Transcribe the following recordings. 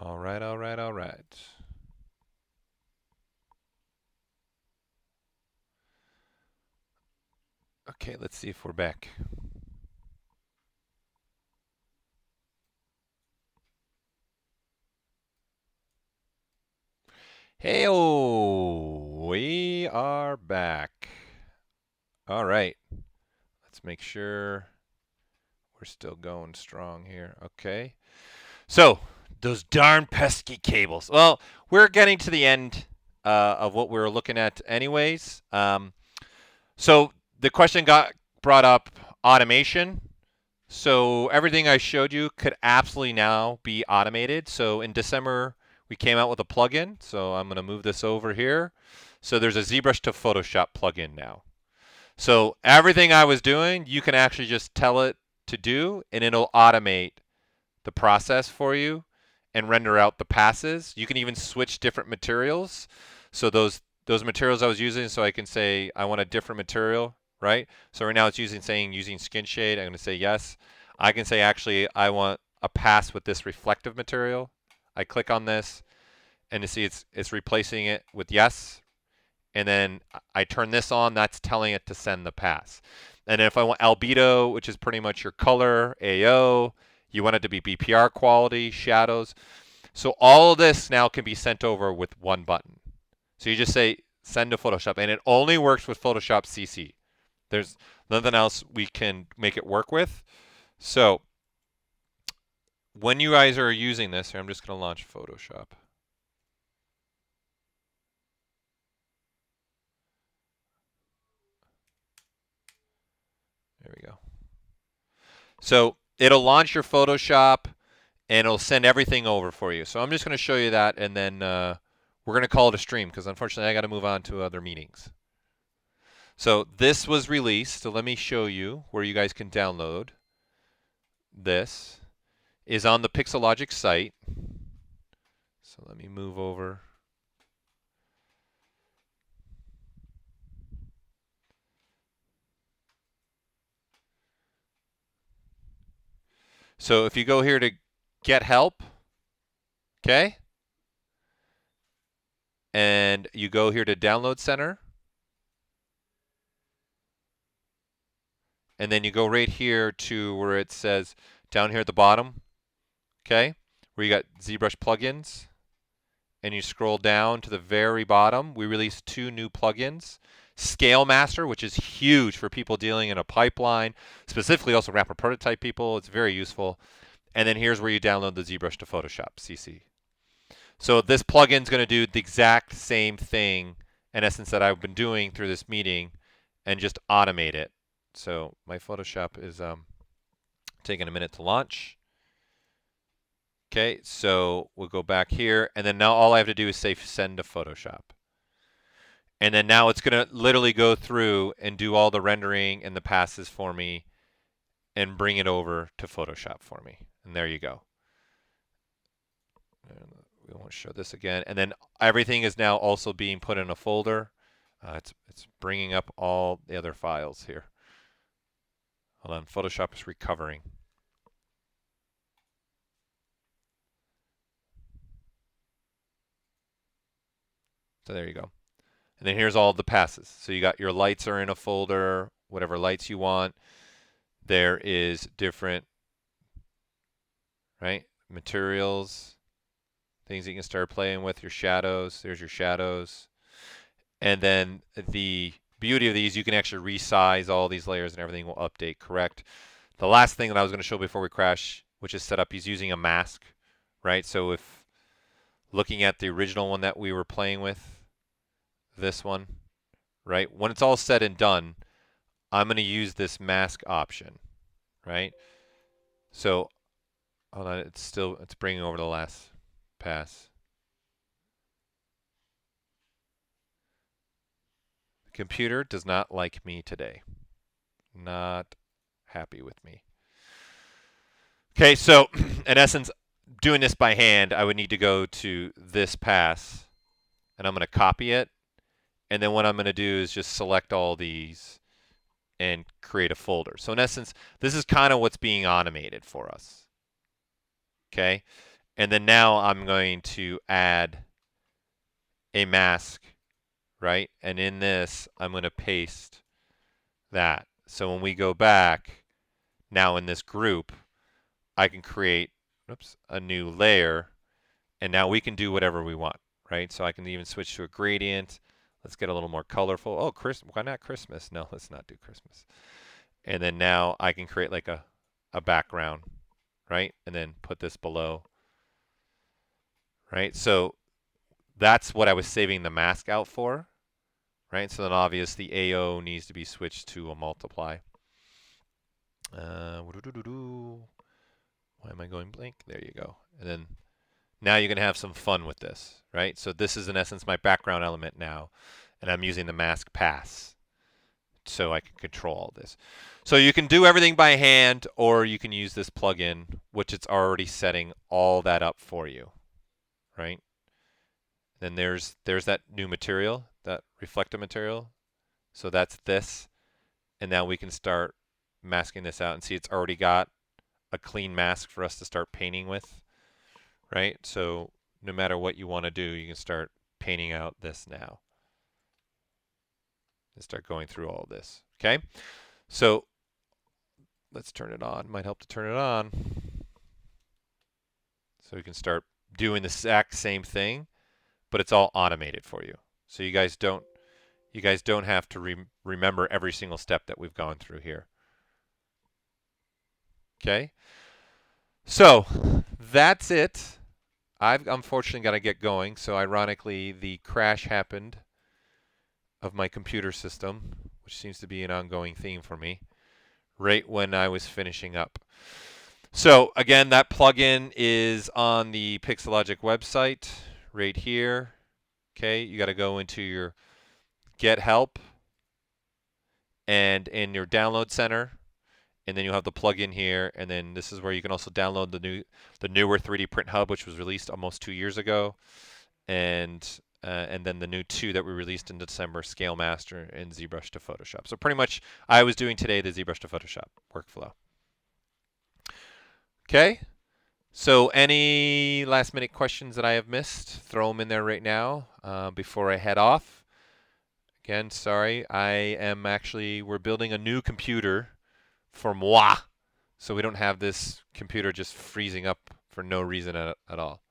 All right, all right, all right. Okay, let's see if we're back. Hey-oh, we are back. All right, let's make sure we're still going strong here. Okay. So, those darn pesky cables. Well, we're getting to the end of what we were looking at anyways. So the question got brought up automation. So everything I showed you could absolutely now be automated. So in December, we came out with a plugin. So I'm going to move this over here. So there's a ZBrush to Photoshop plugin now. So everything I was doing, you can actually just tell it to do, and it'll automate the process for you and render out the passes. You can even switch different materials. So those materials I was using, so I can say I want a different material, right? So right now it's using skin shade. I'm going to say yes. I can say actually I want a pass with this reflective material. I click on this, and you see it's replacing it with yes. And then I turn this on. That's telling it to send the pass. And if I want albedo, which is pretty much your color, AO, you want it to be BPR quality, shadows. So all of this now can be sent over with one button. So you just say send to Photoshop, and it only works with Photoshop CC. There's nothing else we can make it work with. So when you guys are using this, here, I'm just going to launch Photoshop. There we go. So it'll launch your Photoshop, and it'll send everything over for you. So I'm just going to show you that, and then we're going to call it a stream because unfortunately I got to move on to other meetings. So this was released. So let me show you where you guys can download. This is on the Pixelogic site. So let me move over. So if you go here to get help, okay, and you go here to download center, and then you go right here to where it says down here at the bottom, okay, where you got ZBrush plugins, and you scroll down to the very bottom. We released 2 new plugins. Scale Master, which is huge for people dealing in a pipeline, specifically also rapid prototype people. It's very useful. And then here's where you download the ZBrush to Photoshop CC. So this plugin is going to do the exact same thing, in essence, that I've been doing through this meeting, and just automate it. So my Photoshop is taking a minute to launch. Okay, so we'll go back here, and then now all I have to do is say send to Photoshop. And then now it's going to literally go through and do all the rendering and the passes for me and bring it over to Photoshop for me. And there you go. And we won't show this again. And then everything is now also being put in a folder. It's bringing up all the other files here. Hold on, Photoshop is recovering. So there you go. And then here's all the passes. So you got your lights are in a folder, whatever lights you want. There is different, right, materials, things you can start playing with, your shadows. There's your shadows. And then the beauty of these, you can actually resize all these layers and everything will update correct. The last thing that I was going to show before we crash, which is set up, he's using a mask, right? So if looking at the original one that we were playing with, this one, right? When it's all said and done, I'm going to use this mask option, right? So hold on, it's bringing over the last pass. The computer does not like me today. Not happy with me. Okay, so in essence, doing this by hand, I would need to go to this pass, and I'm going to copy it. And then what I'm going to do is just select all these and create a folder. So in essence, this is kind of what's being automated for us. Okay, And then now I'm going to add a mask, right? And in this, I'm going to paste that. So when we go back, now in this group, I can create a new layer, and now we can do whatever we want, right? So I can even switch to a gradient. Let's get a little more colorful. Oh, why not Christmas? No, let's not do Christmas. And then now I can create like a background, right? And then put this below, right? So that's what I was saving the mask out for, right? So then obviously the AO needs to be switched to a multiply. Why am I going blank? There you go. And then now you're going to have some fun with this, right? So this is in essence my background element now, and I'm using the mask pass so I can control all this. So you can do everything by hand, or you can use this plugin, which it's already setting all that up for you, right? Then there's that new material, that reflective material. So that's this, and now we can start masking this out and see it's already got a clean mask for us to start painting with, right? So no matter what you want to do, you can start painting out this now and start going through all this, okay? So let's turn it on. Might help to turn it on. So we can start doing the exact same thing, but it's all automated for you. So you guys don't have to remember every single step that we've gone through here. Okay? So that's it. I've unfortunately got to get going. So ironically, the crash happened of my computer system, which seems to be an ongoing theme for me, right when I was finishing up. So again, that plugin is on the Pixelogic website right here. Okay, you got to go into your Get Help and in your Download Center, and then you'll have the plugin here, and then this is where you can also download the newer 3D Print Hub, which was released almost 2 years ago, and then the new 2 that we released in December, Scale Master and ZBrush to Photoshop. So pretty much I was doing today the ZBrush to Photoshop workflow. Okay, so any last minute questions that I have missed, throw them in there right now before I head off. Again, sorry, we're building a new computer for moi, so we don't have this computer just freezing up for no reason at all.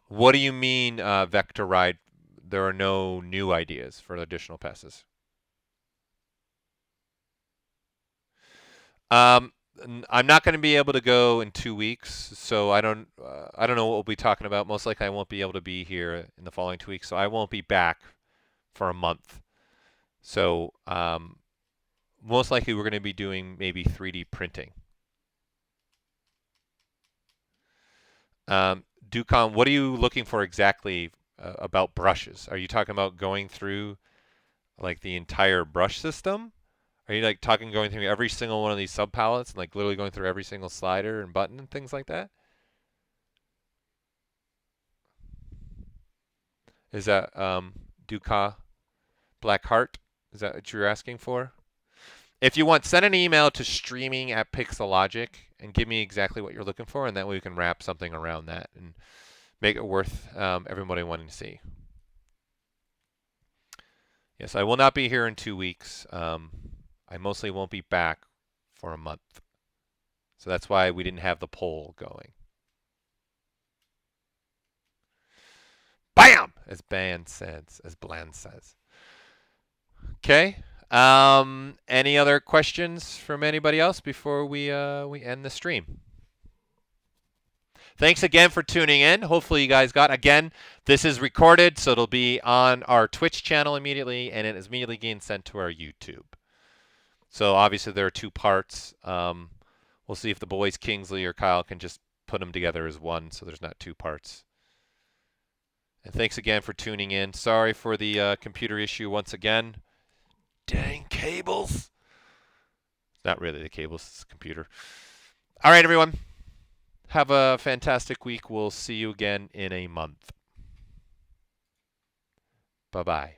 What do you mean, Vector Ride? There are no new ideas for additional passes. I'm not going to be able to go in 2 weeks, so I don't know what we'll be talking about. Most likely, I won't be able to be here in the following 2 weeks, so I won't be back for a month. So most likely, we're going to be doing maybe 3D printing. Ducon, what are you looking for exactly about brushes? Are you talking about going through like the entire brush system? Are you like going through every single one of these sub palettes and like literally going through every single slider and button and things like that? Is that Duca Black Heart? Is that what you're asking for? If you want, send an email to streaming@Pixelogic and give me exactly what you're looking for, and that way we can wrap something around that and make it worth everybody wanting to see. Yes, I will not be here in 2 weeks. I mostly won't be back for a month. So that's why we didn't have the poll going. Bam! As Bland says. Okay. Any other questions from anybody else before we end the stream? Thanks again for tuning in. Hopefully you guys got, again, this is recorded, so it'll be on our Twitch channel immediately, and it is immediately getting sent to our YouTube. So obviously there are 2 parts. We'll see if the boys, Kingsley or Kyle, can just put them together as one, so there's not 2 parts. And thanks again for tuning in. Sorry for the computer issue once again. Dang cables. Not really the cables, it's the computer. All right, everyone. Have a fantastic week. We'll see you again in a month. Bye-bye.